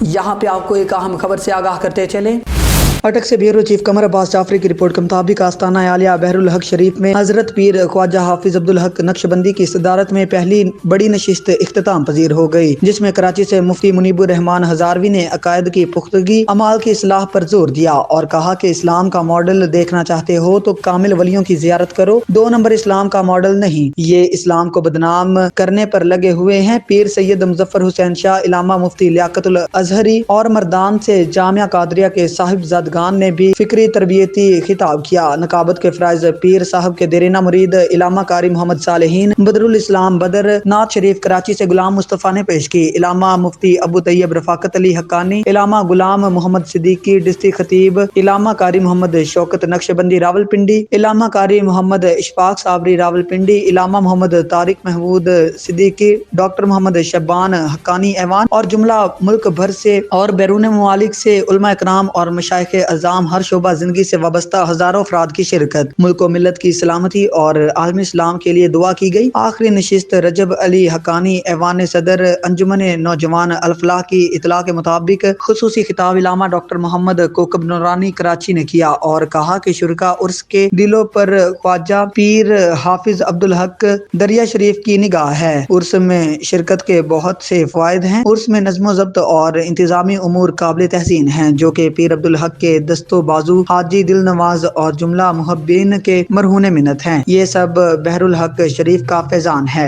यहाँ पे आपको एक अहम खबर से आगाह करते चले। अटक से ब्यूरो चीफ कमर अब्बास जाफरी की रिपोर्ट के मुताबिक आस्ताना आलिया बहरुल हक शरीफ में हजरत पीर ख्वाजा हाफिज अब्दुल हक नक्शबंदी की सदारत में पहली बड़ी नशिस्त इख्तिताम पजीर हो गई, जिसमें कराची से मुफ्ती मुनीबुर रहमान हजारवी ने अकायद की पुख्तगी अमाल की इस्लाह पर जोर दिया और कहा कि इस्लाम का मॉडल देखना चाहते हो तो कामिल वलियों की जियारत करो, 2 नंबर इस्लाम का मॉडल नहीं। ये इस्लाम को बदनाम करने पर लगे हुए हैं। पीर सैयद मुजफ्फर हुसैन शाह, इलामा मुफ्ती लियाकतुल अजहरी और मर्दान से जामिया कादरिया के साहिबजाद ने भी फिक्री तरबियती खिताब किया। नकाबत के फराइज पीर साहब के देरीना मुरीद इलामा कारी मोहम्मद सालेहीन बदरुल इस्लाम बदर नाथ शरीफ कराची से गुलाम मुस्तफ़ा ने पेश की। इलामा मुफ्ती अबू तैयब रफाकत अली हक्कानी, इलामा गुलाम मोहम्मद सिद्दीकी डिस्ट्री खतीब, इलामा कारी मोहम्मद शौकत नक्शबंदी रावलपिंडी, इलामा कारी मोहम्मद इशफाक साबरी रावलपिंडी, इलामा मोहम्मद तारिक महमूद सिद्दीकी, डॉक्टर मोहम्मद शब्बान हक्कानी ऐवान और जुमला मुल्क भर से और बैरून ममालिक से उलमा इकराम और मशाइख अज़ाम हर शोबा जिंदगी से वाबस्ता हजारों अफराद की शिरकत। मुल्क व मिल्लत की सलामती और आलमी इस्लाम के लिए दुआ की गई। आखिरी नशिस्त रजब अली हक्कानी ऐवान सदर अंजुमन नौजवान अल-फलाह की इतला के मुताबिक खुसूसी खिताब इलामा डॉक्टर मोहम्मद कोकब नूरानी कराची ने किया और कहा कि शुरका उर्स के दिलों पर ख्वाजा पीर हाफिज अब्दुल हक दरिया शरीफ की निगाह है। उर्स में शिरकत के बहुत से फायदे हैं। उर्स में नज़्म ज़ब्त और इंतजामी उमूर काबिल तहसीन हैं, जो कि पीर अब्दुल हक के दस्तो बाजू हाजी दिल नवाज और जुमला मुहब्बीन के मरहून मिन्नत हैं। ये सब बहरुल हक शरीफ का फैजान है।